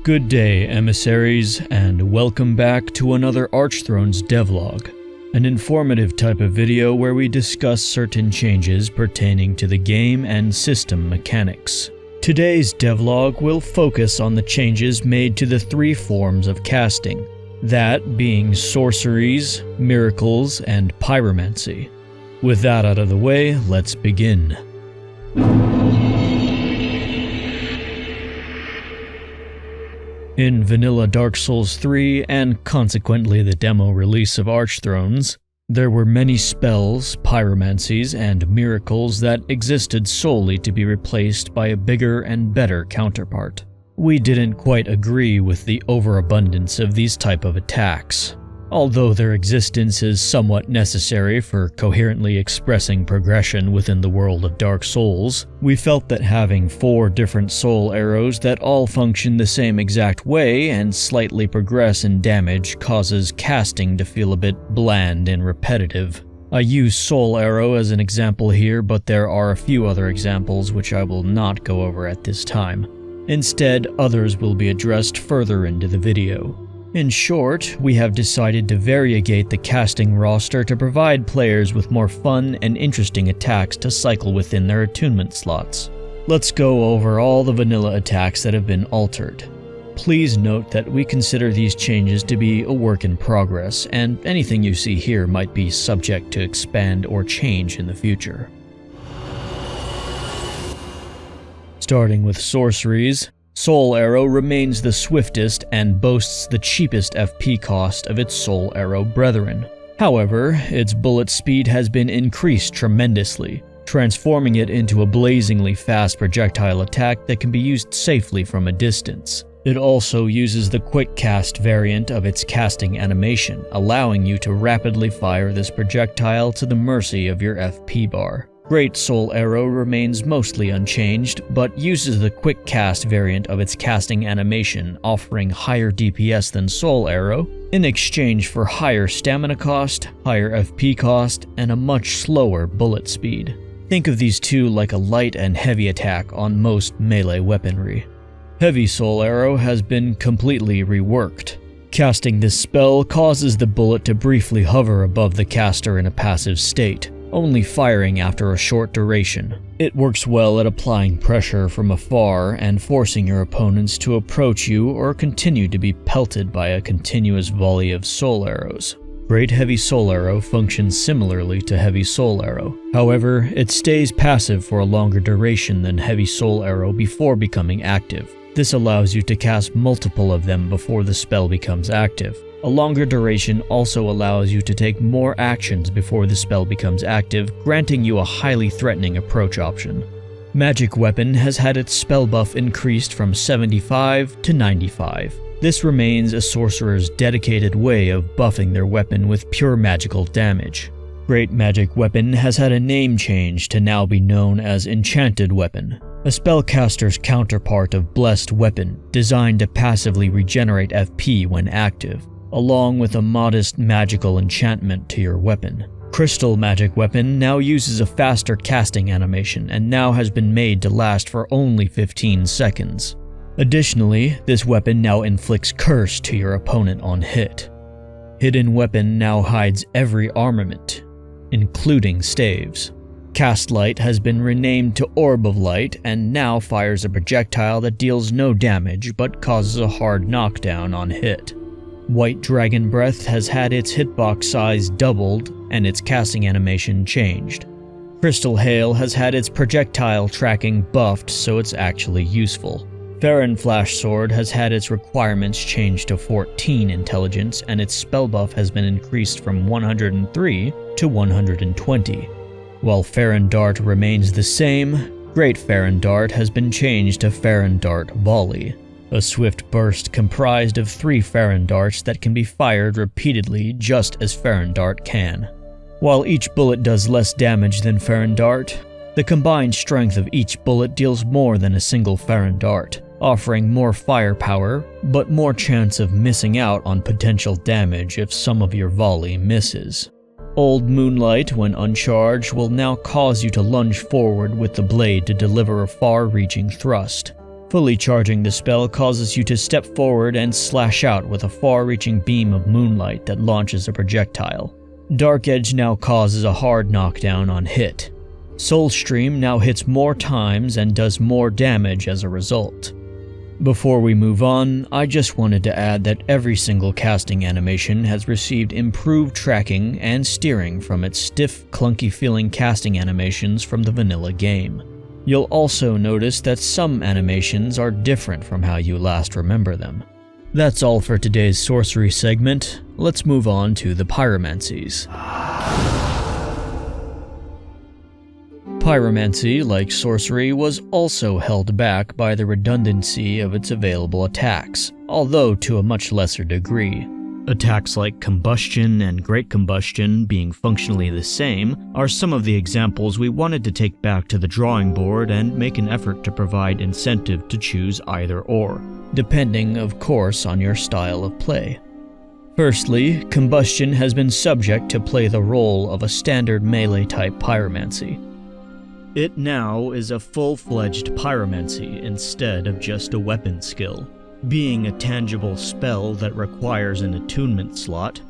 Good day, Emissaries, and welcome back to another Archthrones devlog, an informative type of video where we discuss certain changes pertaining to the game and system mechanics. Today's devlog will focus on the changes made to the three forms of casting, that being sorceries, miracles, and pyromancy. With that out of the way, let's begin. In vanilla Dark Souls 3, and consequently the demo release of Archthrones, there were many spells, pyromancies, and miracles that existed solely to be replaced by a bigger and better counterpart. We didn't quite agree with the overabundance of these type of attacks. Although their existence is somewhat necessary for coherently expressing progression within the world of Dark Souls, we felt that having 4 different soul arrows that all function the same exact way and slightly progress in damage causes casting to feel a bit bland and repetitive. I use Soul Arrow as an example here, but there are a few other examples which I will not go over at this time. Instead, others will be addressed further into the video. In short, we have decided to variegate the casting roster to provide players with more fun and interesting attacks to cycle within their attunement slots. Let's go over all the vanilla attacks that have been altered. Please note that we consider these changes to be a work in progress, and anything you see here might be subject to expand or change in the future. Starting with sorceries, Soul Arrow remains the swiftest and boasts the cheapest FP cost of its Soul Arrow brethren. However, its bullet speed has been increased tremendously, transforming it into a blazingly fast projectile attack that can be used safely from a distance. It also uses the quick cast variant of its casting animation, allowing you to rapidly fire this projectile to the mercy of your FP bar. Great Soul Arrow remains mostly unchanged, but uses the quick cast variant of its casting animation, offering higher DPS than Soul Arrow, in exchange for higher stamina cost, higher FP cost, and a much slower bullet speed. Think of these two like a light and heavy attack on most melee weaponry. Heavy Soul Arrow has been completely reworked. Casting this spell causes the bullet to briefly hover above the caster in a passive state, only firing after a short duration. It works well at applying pressure from afar and forcing your opponents to approach you or continue to be pelted by a continuous volley of soul arrows. Great Heavy Soul Arrow functions similarly to Heavy Soul Arrow. However, it stays passive for a longer duration than Heavy Soul Arrow before becoming active. This allows you to cast multiple of them before the spell becomes active. A longer duration also allows you to take more actions before the spell becomes active, granting you a highly threatening approach option. Magic Weapon has had its spell buff increased from 75 to 95. This remains a sorcerer's dedicated way of buffing their weapon with pure magical damage. Great Magic Weapon has had a name change to now be known as Enchanted Weapon, a spellcaster's counterpart of Blessed Weapon designed to passively regenerate FP when active, along with a modest magical enchantment to your weapon. Crystal Magic Weapon now uses a faster casting animation and now has been made to last for only 15 seconds. Additionally, this weapon now inflicts curse to your opponent on hit. Hidden Weapon now hides every armament, including staves. Cast Light has been renamed to Orb of Light and now fires a projectile that deals no damage but causes a hard knockdown on hit. White Dragon Breath has had its hitbox size doubled and its casting animation changed. Crystal Hail has had its projectile tracking buffed so it's actually useful. Farron Flash Sword has had its requirements changed to 14 intelligence and its spell buff has been increased from 103 to 120. While Farron Dart remains the same, Great Farron Dart has been changed to Farron Dart Volley, a swift burst comprised of 3 Farron darts that can be fired repeatedly just as Farron Dart can. While each bullet does less damage than Farron Dart, the combined strength of each bullet deals more than a single Farron Dart, offering more firepower, but more chance of missing out on potential damage if some of your volley misses. Old Moonlight, when uncharged, will now cause you to lunge forward with the blade to deliver a far-reaching thrust. Fully charging the spell causes you to step forward and slash out with a far-reaching beam of moonlight that launches a projectile. Dark Edge now causes a hard knockdown on hit. Soulstream now hits more times and does more damage as a result. Before we move on, I just wanted to add that every single casting animation has received improved tracking and steering from its stiff, clunky-feeling casting animations from the vanilla game. You'll also notice that some animations are different from how you last remember them. That's all for today's sorcery segment. Let's move on to the pyromancies. Pyromancy, like sorcery, was also held back by the redundancy of its available attacks, although to a much lesser degree. Attacks like Combustion and Great Combustion, being functionally the same, are some of the examples we wanted to take back to the drawing board and make an effort to provide incentive to choose either or, depending, of course, on your style of play. Firstly, Combustion has been subject to play the role of a standard melee-type pyromancy. It now is a full-fledged pyromancy instead of just a weapon skill. Being a tangible spell that requires an attunement slot,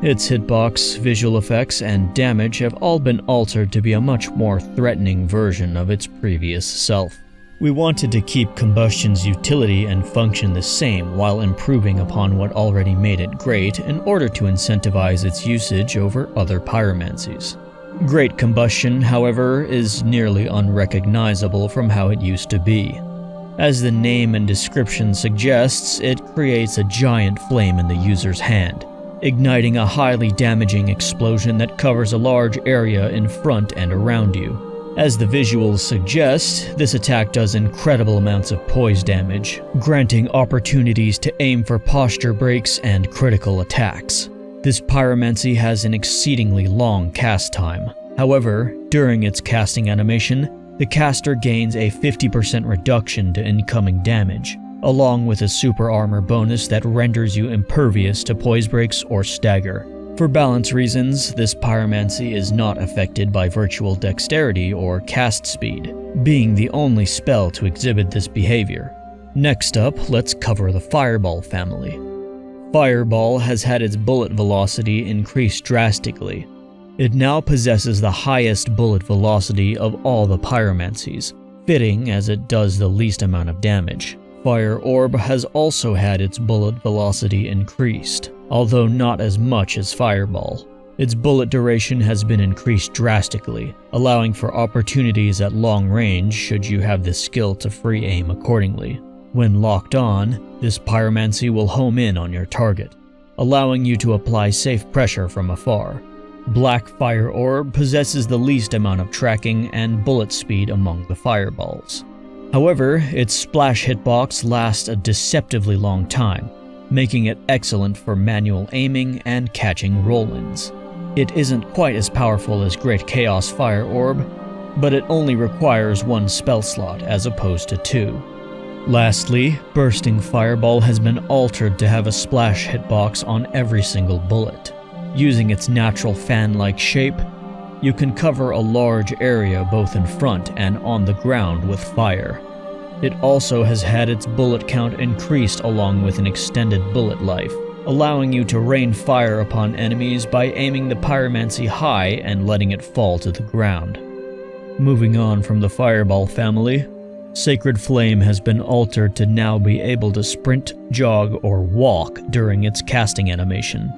its hitbox, visual effects, and damage have all been altered to be a much more threatening version of its previous self. We wanted to keep Combustion's utility and function the same while improving upon what already made it great in order to incentivize its usage over other pyromancies. Great Combustion, however, is nearly unrecognizable from how it used to be. As the name and description suggests, it creates a giant flame in the user's hand, igniting a highly damaging explosion that covers a large area in front and around you. As the visuals suggest, this attack does incredible amounts of poise damage, granting opportunities to aim for posture breaks and critical attacks. This pyromancy has an exceedingly long cast time. However, during its casting animation, the caster gains a 50% reduction to incoming damage, along with a super armor bonus that renders you impervious to poise breaks or stagger. For balance reasons, this pyromancy is not affected by virtual dexterity or cast speed, being the only spell to exhibit this behavior. Next up, let's cover the Fireball family. Fireball has had its bullet velocity increased drastically. It now possesses the highest bullet velocity of all the pyromancies, fitting as it does the least amount of damage. Fire Orb has also had its bullet velocity increased, although not as much as Fireball. Its bullet duration has been increased drastically, allowing for opportunities at long range should you have the skill to free aim accordingly. When locked on, this pyromancy will home in on your target, allowing you to apply safe pressure from afar. Black Fire Orb possesses the least amount of tracking and bullet speed among the fireballs. However, its splash hitbox lasts a deceptively long time, making it excellent for manual aiming and catching roll-ins. It isn't quite as powerful as Great Chaos Fire Orb, but it only requires one spell slot as opposed to two. Lastly, Bursting Fireball has been altered to have a splash hitbox on every single bullet. Using its natural fan-like shape, you can cover a large area both in front and on the ground with fire. It also has had its bullet count increased along with an extended bullet life, allowing you to rain fire upon enemies by aiming the pyromancy high and letting it fall to the ground. Moving on from the Fireball family, Sacred Flame has been altered to now be able to sprint, jog, or walk during its casting animation.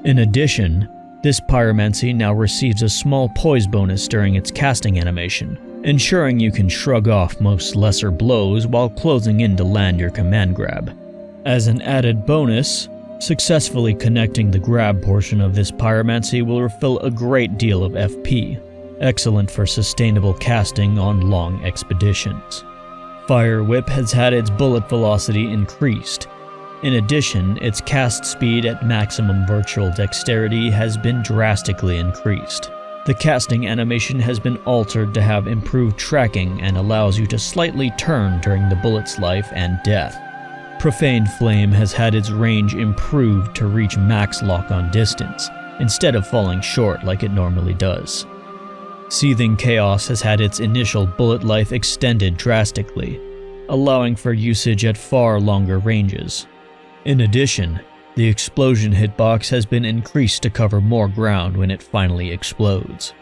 In addition, this pyromancy now receives a small poise bonus during its casting animation, ensuring you can shrug off most lesser blows while closing in to land your command grab. As an added bonus, successfully connecting the grab portion of this pyromancy will refill a great deal of FP, excellent for sustainable casting on long expeditions. Fire Whip has had its bullet velocity increased. In addition, its cast speed at maximum virtual dexterity has been drastically increased. The casting animation has been altered to have improved tracking and allows you to slightly turn during the bullet's life and death. Profaned Flame has had its range improved to reach max lock-on distance, instead of falling short like it normally does. Seething Chaos has had its initial bullet life extended drastically. allowing for usage at far longer ranges. In addition, the explosion hitbox has been increased to cover more ground when it finally explodes.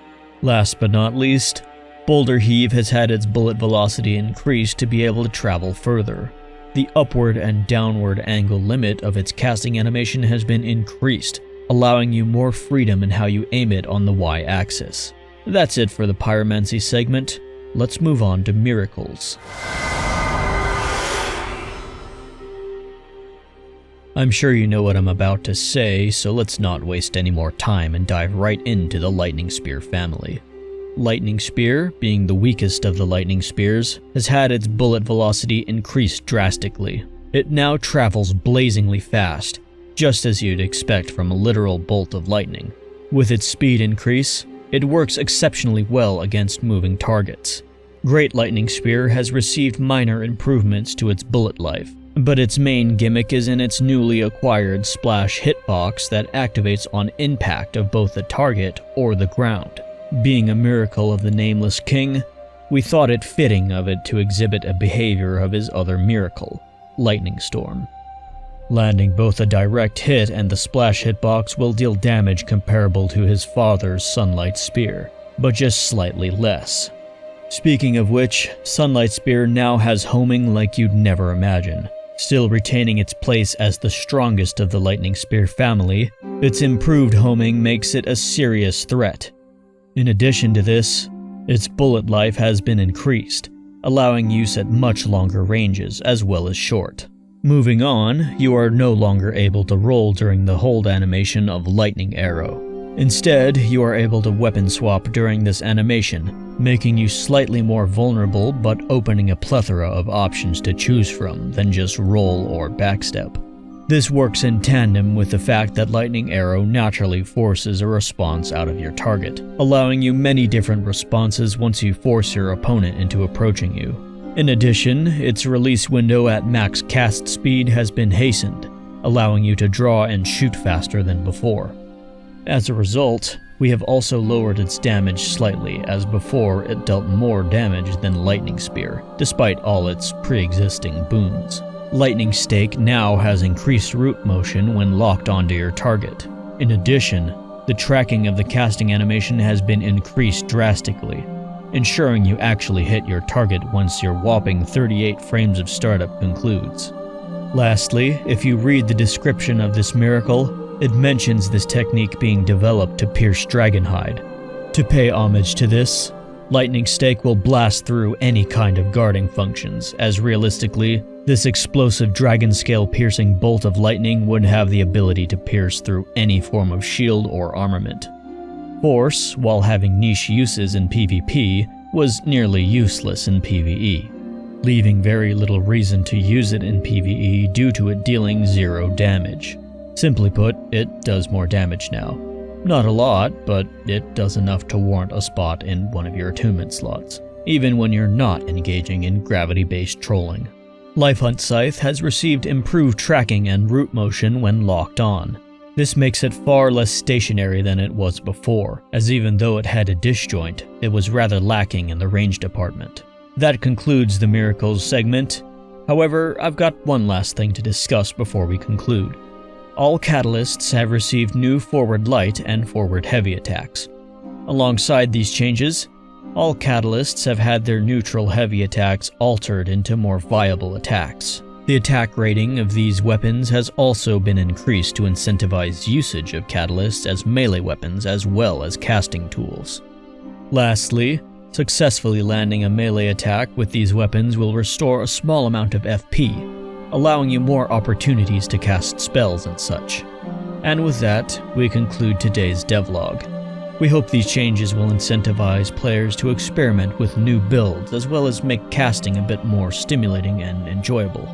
Last but not least, Boulder Heave has had its bullet velocity increased to be able to travel further. The upward and downward angle limit of its casting animation has been increased, allowing you more freedom in how you aim it on the Y-axis. That's it for the Pyromancy segment. Let's move on to miracles. I'm sure you know what I'm about to say, so let's not waste any more time and dive right into the Lightning Spear family. Lightning Spear, being the weakest of the Lightning Spears, has had its bullet velocity increased drastically. It now travels blazingly fast, just as you'd expect from a literal bolt of lightning. With its speed increase, it works exceptionally well against moving targets. Great Lightning Spear has received minor improvements to its bullet life, but its main gimmick is in its newly acquired splash hitbox that activates on impact of both the target or the ground. Being a miracle of the Nameless King, we thought it fitting of it to exhibit a behavior of his other miracle, Lightning Storm. Landing both a direct hit and the splash hitbox will deal damage comparable to his father's Sunlight Spear, but just slightly less. Speaking of which, Sunlight Spear now has homing like you'd never imagine. Still retaining its place as the strongest of the Lightning Spear family, its improved homing makes it a serious threat. In addition to this, its bullet life has been increased, allowing use at much longer ranges as well as short. Moving on, you are no longer able to roll during the hold animation of Lightning Arrow. Instead, you are able to weapon swap during this animation, making you slightly more vulnerable but opening a plethora of options to choose from than just roll or backstep. This works in tandem with the fact that Lightning Arrow naturally forces a response out of your target, allowing you many different responses once you force your opponent into approaching you. In addition, its release window at max cast speed has been hastened, allowing you to draw and shoot faster than before. As a result, we have also lowered its damage slightly, as before it dealt more damage than Lightning Spear, despite all its pre-existing boons. Lightning Stake now has increased root motion when locked onto your target. In addition, the tracking of the casting animation has been increased drastically, ensuring you actually hit your target once your whopping 38 frames of startup concludes. Lastly, if you read the description of this miracle, it mentions this technique being developed to pierce Dragonhide. To pay homage to this, Lightning Stake will blast through any kind of guarding functions, as realistically, this explosive dragon-scale piercing bolt of lightning would have the ability to pierce through any form of shield or armament. Force, while having niche uses in PvP, was nearly useless in PvE, leaving very little reason to use it in PvE due to it dealing 0 damage. Simply put, it does more damage now. Not a lot, but it does enough to warrant a spot in one of your attunement slots, even when you're not engaging in gravity-based trolling. Lifehunt Scythe has received improved tracking and root motion when locked on. This makes it far less stationary than it was before, as even though it had a disjoint, it was rather lacking in the range department. That concludes the Miracles segment. However, I've got one last thing to discuss before we conclude. All catalysts have received new forward light and forward heavy attacks. Alongside these changes, all catalysts have had their neutral heavy attacks altered into more viable attacks. The attack rating of these weapons has also been increased to incentivize usage of catalysts as melee weapons as well as casting tools. Lastly, successfully landing a melee attack with these weapons will restore a small amount of FP, allowing you more opportunities to cast spells and such. And with that, we conclude today's devlog. We hope these changes will incentivize players to experiment with new builds as well as make casting a bit more stimulating and enjoyable.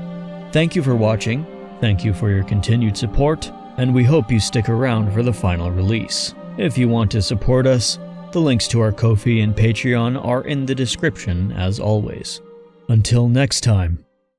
Thank you for watching, thank you for your continued support, and we hope you stick around for the final release. If you want to support us, the links to our Ko-fi and Patreon are in the description as always. Until next time.